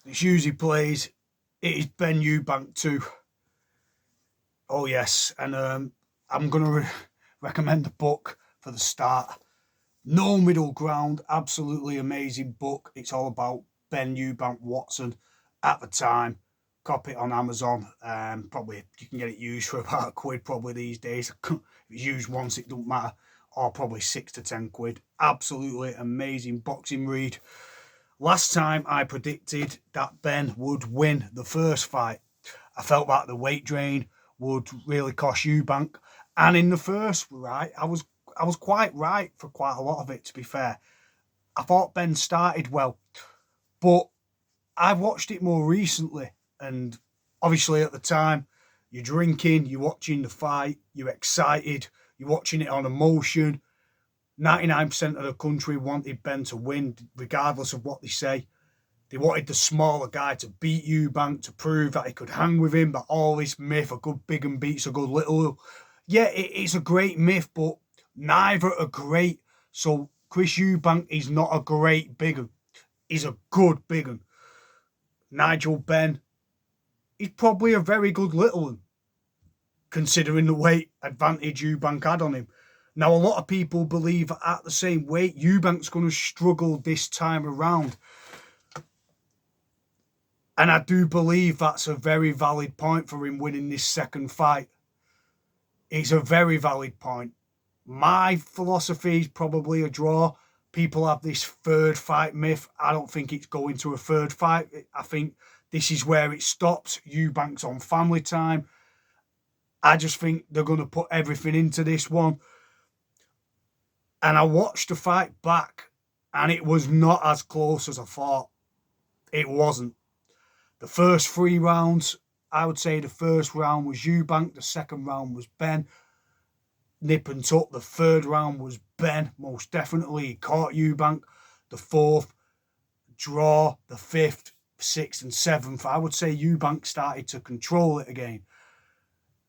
The shoes he plays, it is Benn Eubank too. Oh yes, and I'm gonna recommend the book for the start. No Middle Ground, absolutely amazing book. It's all about Benn Eubank Watson at the time. Copy it on Amazon. Probably you can get it used for about a quid probably these days. If it's used once, it don't matter. Or probably £6 to £10. Absolutely amazing boxing read. Last time I predicted that Benn would win the first fight. I felt like the weight drain would really cost Eubank. And in the first, right, I was quite right for quite a lot of it, to be fair. I thought Benn started well, but I watched it more recently, and obviously at the time, you're drinking, you're watching the fight, you're excited, you're watching it on emotion. 99% of the country wanted Benn to win, regardless of what they say. They wanted the smaller guy to beat Eubank, to prove that he could hang with him, that all this myth, a good big and beats a good little. Yeah, it's a great myth, but neither are great. So Chris Eubank is not a great big un. He's a good big un. Nigel Benn, he's probably a very good little un, considering the weight advantage Eubank had on him. Now, a lot of people believe that at the same weight, Eubank's going to struggle this time around. And I do believe that's a very valid point for him winning this second fight. It's a very valid point. My philosophy is probably a draw. People have this third fight myth. I don't think it's going to a third fight. I think this is where it stops. Eubank's on family time. I just think they're going to put everything into this one. And I watched the fight back, and it was not as close as I thought. It wasn't. The first 3 rounds, I would say the first round was Eubank, the second round was Benn. Nip and tuck. The third round was Benn, most definitely. He caught Eubank. The fourth, draw. The fifth, sixth, and seventh, I would say Eubank started to control it again.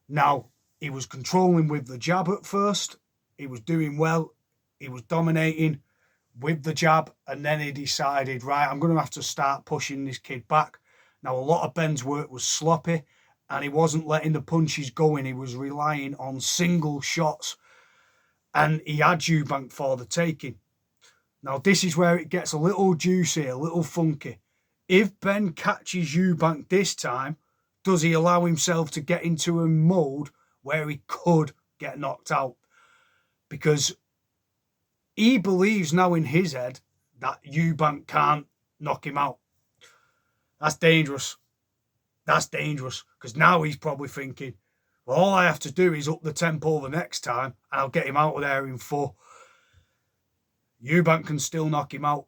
Now, he was controlling with the jab at first. He was doing well. He was dominating with the jab. And then he decided, right, I'm going to have to start pushing this kid back. Now, a lot of Benn's work was sloppy, and he wasn't letting the punches go in. He was relying on single shots, and he had Eubank for the taking. Now, this is where it gets a little juicy, a little funky. If Benn catches Eubank this time, does he allow himself to get into a mode where he could get knocked out? Because he believes now in his head that Eubank can't knock him out. That's dangerous. That's dangerous, because now he's probably thinking, well, all I have to do is up the tempo the next time and I'll get him out of there in 4. Eubank can still knock him out.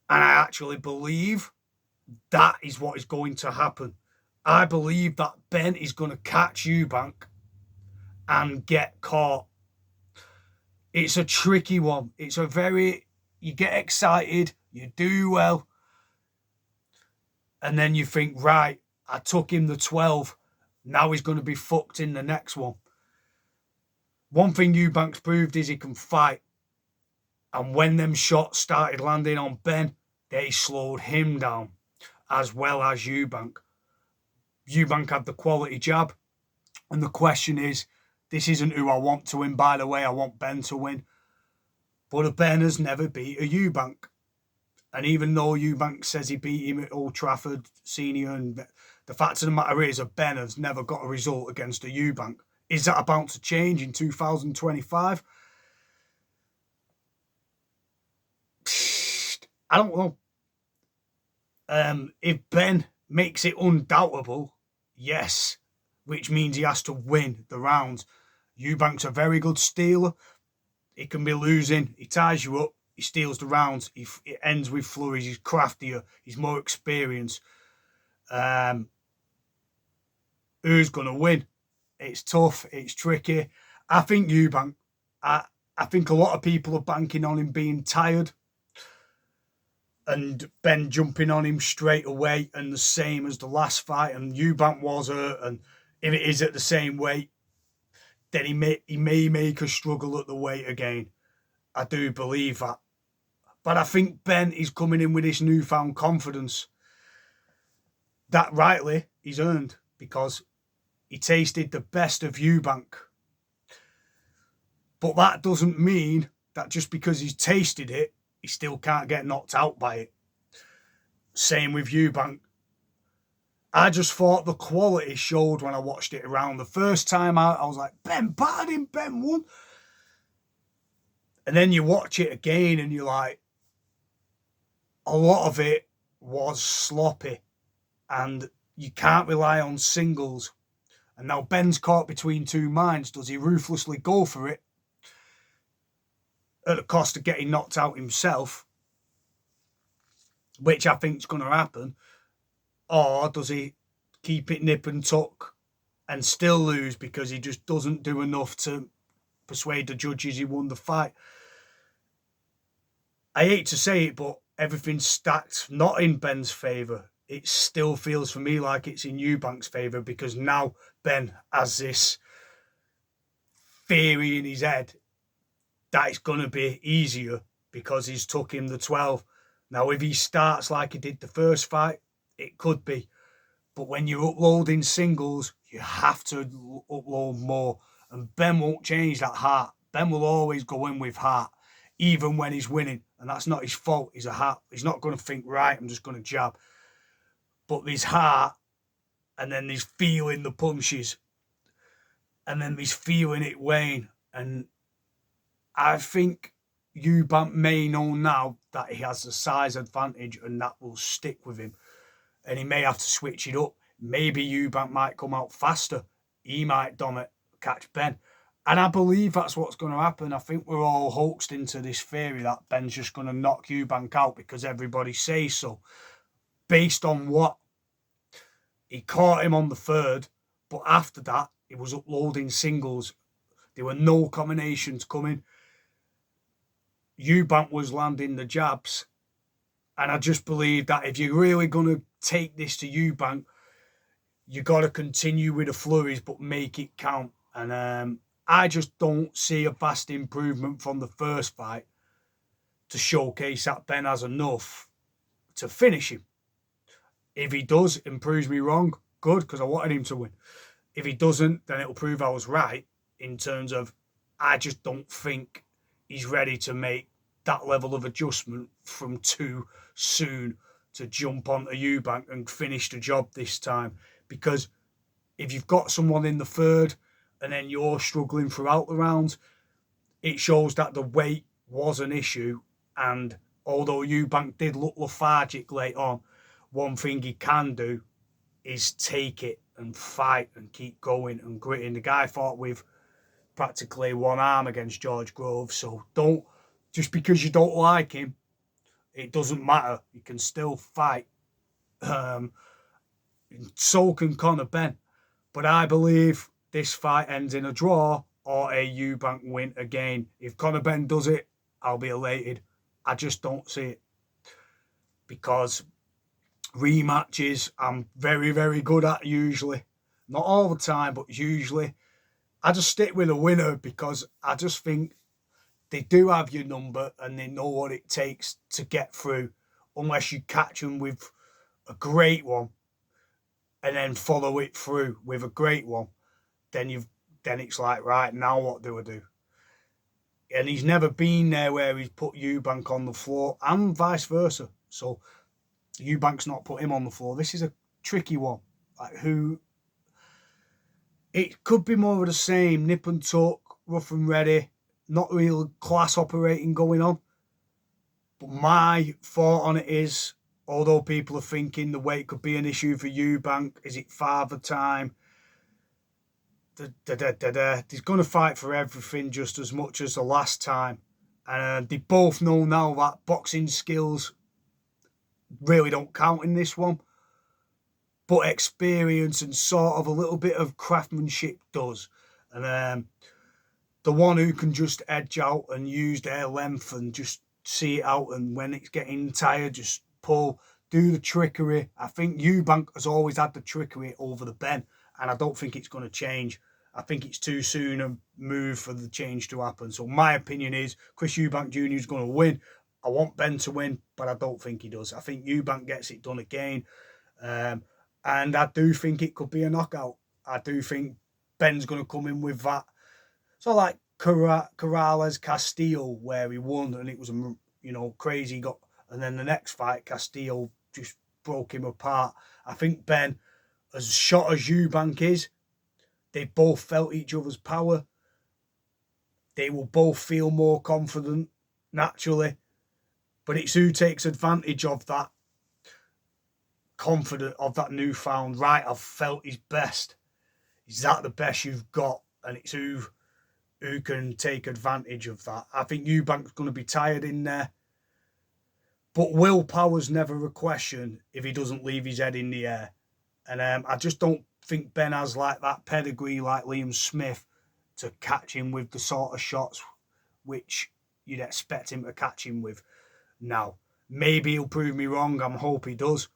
And I actually believe that is what is going to happen. I believe that Benn is going to catch Eubank and get caught. It's a tricky one. You get excited, you do well, and then you think, right, I took him the 12. Now he's going to be fucked in the next one. One thing Eubank's proved is he can fight. And when them shots started landing on Benn, they slowed him down, as well as Eubank. Eubank had the quality jab. And the question is, this isn't who I want to win, by the way. I want Benn to win. But a Benn has never beat a Eubank. And even though Eubank says he beat him at Old Trafford Senior, and the fact of the matter is, a Benn has never got a result against a Eubank. Is that about to change in 2025? I don't know. If Benn makes it undoubtable, yes, which means he has to win the rounds. Eubank's a very good stealer. He can be losing. He ties you up. He steals the rounds. It ends with flurries. He's craftier. He's more experienced. Who's going to win? It's tough. It's tricky. I think Eubank. I think a lot of people are banking on him being tired and Benn jumping on him straight away, and the same as the last fight. And Eubank was hurt, and if it is at the same weight, then he may make a struggle at the weight again. I do believe that. But I think Benn is coming in with this newfound confidence. that rightly he's earned, because he tasted the best of Eubank. But that doesn't mean that just because he's tasted it, he still can't get knocked out by it. Same with Eubank. I just thought the quality showed when I watched it around. The first time out, I was like, Benn battered him, Benn won. And then you watch it again and you're like, a lot of it was sloppy and you can't rely on singles. And now Benn's caught between two minds. Does he ruthlessly go for it at the cost of getting knocked out himself, which I think is going to happen? Or does he keep it nip and tuck and still lose because he just doesn't do enough to persuade the judges he won the fight? I hate to say it, but everything's stacked not in Benn's favour. It still feels for me like it's in Eubank's favour, because now Benn has this theory in his head that it's going to be easier because he's took him the 12. Now, if he starts like he did the first fight, it could be. But when you're uploading singles, you have to upload more. And Benn won't change that heart. Benn will always go in with heart, even when he's winning. And that's not his fault. He's a heart. He's not going to think, right, I'm just going to jab. But there's heart, and then there's feeling the punches, and then there's feeling it wane. And I think Eubank may know now that he has the size advantage, and that will stick with him. And he may have to switch it up. Maybe Eubank might come out faster. He might dominate, catch Benn. And I believe that's what's going to happen. I think we're all hoaxed into this theory that Benn's just going to knock Eubank out because everybody says so. Based on what? He caught him on the third, but after that, he was uploading singles. There were no combinations coming. Eubank was landing the jabs. And I just believe that if you're really going to take this to Eubank, you got to continue with the flurries, but make it count. And I just don't see a vast improvement from the first fight to showcase that Benn has enough to finish him. If he does and proves me wrong, good, because I wanted him to win. If he doesn't, then it'll prove I was right in terms of I just don't think he's ready to make that level of adjustment from too soon to jump onto Eubank and finish the job this time. Because if you've got someone in the third and then you're struggling throughout the rounds, it shows that the weight was an issue. And although Eubank did look lethargic late on, one thing he can do is take it and fight and keep going and gritting. The guy fought with practically one arm against George Groves. So don't, just because you don't like him, it doesn't matter. You can still fight. So can Conor Benn. But I believe this fight ends in a draw or a Eubank win again. If Conor Benn does it, I'll be elated. I just don't see it. Because rematches, I'm very, very good at usually. Not all the time, but usually. I just stick with a winner because I just think they do have your number and they know what it takes to get through, unless you catch them with a great one and then follow it through with a great one. Then it's like, right, now what do I do? And he's never been there where he's put Eubank on the floor and vice versa. So Eubank's not put him on the floor. This is a tricky one. It could be more of the same, nip and tuck, rough and ready, not real class operating going on. But my thought on it is, although people are thinking the weight could be an issue for Eubank, is it father time? He's going to fight for everything just as much as the last time. And they both know now that boxing skills really don't count in this one. But experience and sort of a little bit of craftsmanship does. And the one who can just edge out and use their length and just see it out, and when it's getting tired, just pull, do the trickery. I think Eubank has always had the trickery over the Benn, and I don't think it's going to change. I think it's too soon a move for the change to happen. So my opinion is Chris Eubank Jr. is going to win. I want Benn to win, but I don't think he does. I think Eubank gets it done again. And I do think it could be a knockout. I do think Benn's going to come in with that. So like Corrales Castillo, where he won and it was crazy. And then the next fight, Castillo just broke him apart. I think Benn, as shot as Eubank is, they both felt each other's power. They will both feel more confident naturally, but it's who takes advantage of that confident of that newfound right. I've felt his best. Is that the best you've got? And it's who can take advantage of that. I think Eubank's going to be tired in there, but willpower's never a question if he doesn't leave his head in the air. And I just don't think Benn has like that pedigree like Liam Smith to catch him with the sort of shots which you'd expect him to catch him with. Now, maybe he'll prove me wrong. I hope he does,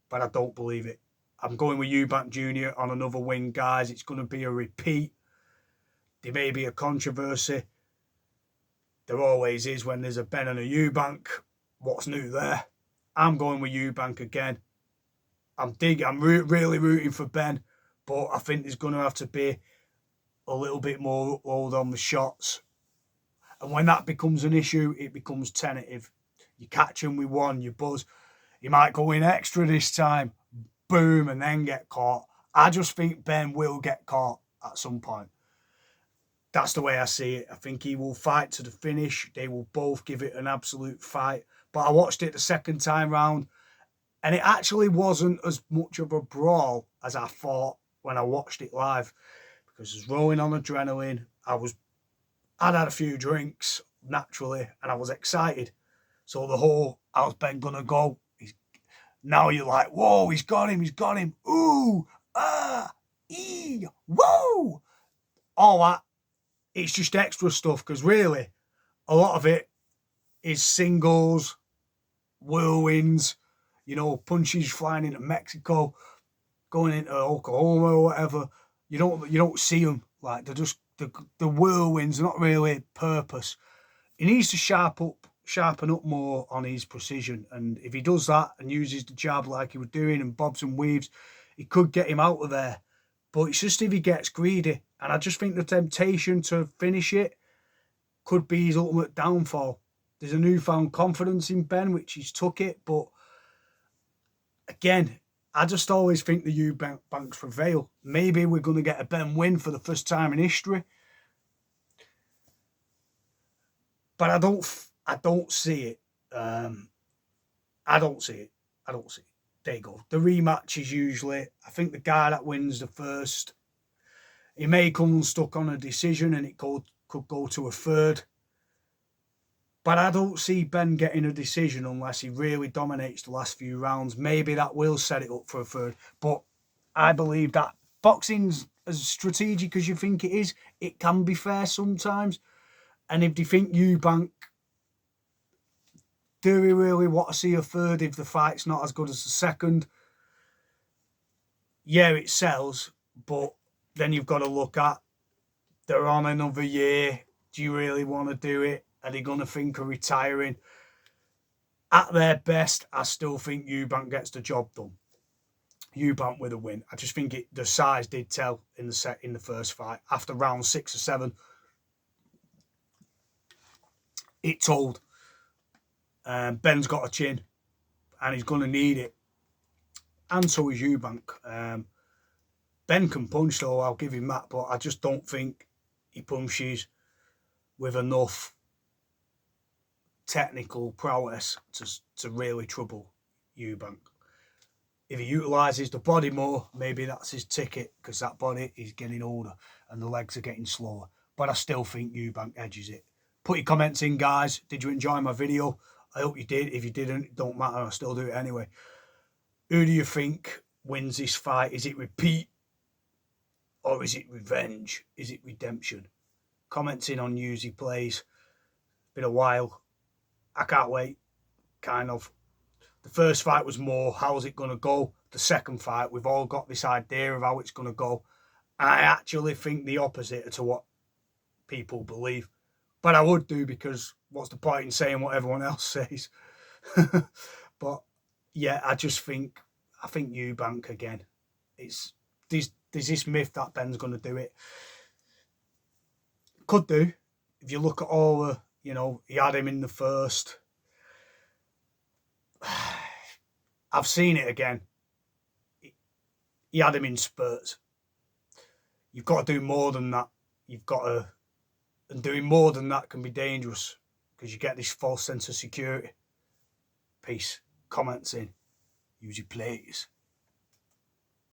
but I don't believe it. I'm going with Eubank Jr. on another win, guys. It's going to be a repeat. There may be a controversy. There always is when there's a Benn and a Eubank. What's new there? I'm going with Eubank again. I'm really rooting for Benn, but I think there's going to have to be a little bit more hold on the shots. And when that becomes an issue, it becomes tentative. You catch him with one, you buzz. He might go in extra this time. Boom, and then get caught. I just think Benn will get caught at some point. That's the way I see it. I think he will fight to the finish. They will both give it an absolute fight. But I watched it the second time round, and it actually wasn't as much of a brawl as I thought when I watched it live, because I was rolling on adrenaline. I'd had a few drinks naturally, and I was excited. So the whole, how's Benn gonna go? Now you're like, whoa, he's got him. Ooh, whoa. All that, it's just extra stuff, because really, a lot of it is singles, whirlwinds, punches flying into Mexico, going into Oklahoma or whatever. You don't see them. Like, they're just the whirlwinds, not really purpose. He needs to sharpen up more on his precision. And if he does that and uses the jab like he was doing and bobs and weaves, he could get him out of there. But it's just if he gets greedy. And I just think the temptation to finish it could be his ultimate downfall. There's a newfound confidence in Benn, which he's took it. But again, I just always think the Eubanks prevail. Maybe we're going to get a Benn win for the first time in history. But I don't see it. I don't see it. There you go. The rematch is usually, I think the guy that wins the first, he may come unstuck on a decision and it could go to a third. But I don't see Benn getting a decision unless he really dominates the last few rounds. Maybe that will set it up for a third. But I believe that boxing's as strategic as you think it is. It can be fair sometimes. And if you think Eubank, do we really want to see a third if the fight's not as good as the second? Yeah, it sells, but then you've got to look at, they're on another year. Do you really want to do it? Are they going to think of retiring? At their best, I still think Eubank gets the job done. Eubank with a win. I just think the size did tell in the first fight. After round 6 or 7, it told. Benn's got a chin, and he's going to need it. And so is Eubank. Benn can punch, though, I'll give him that, but I just don't think he punches with enough technical prowess to really trouble Eubank. If he utilises the body more, maybe that's his ticket, because that body is getting older and the legs are getting slower. But I still think Eubank edges it. Put your comments in, guys. Did you enjoy my video? I hope you did. If you didn't, it don't matter. I'll still do it anyway. Who do you think wins this fight? Is it repeat? Or is it revenge? Is it redemption? Comments in on Uzi Plays. Been a while. I can't wait. Kind of. The first fight was more, how's it going to go? The second fight, we've all got this idea of how it's going to go. And I actually think the opposite to what people believe. But I would do, because what's the point in saying what everyone else says? But yeah, I just think I think Eubank again. There's this myth that Benn's going to do it. Could do. If you look at all the, he had him in the first. I've seen it again. He had him in spurts. You've got to do more than that. And doing more than that can be dangerous because you get this false sense of security. Peace. Comments in. Use your plates.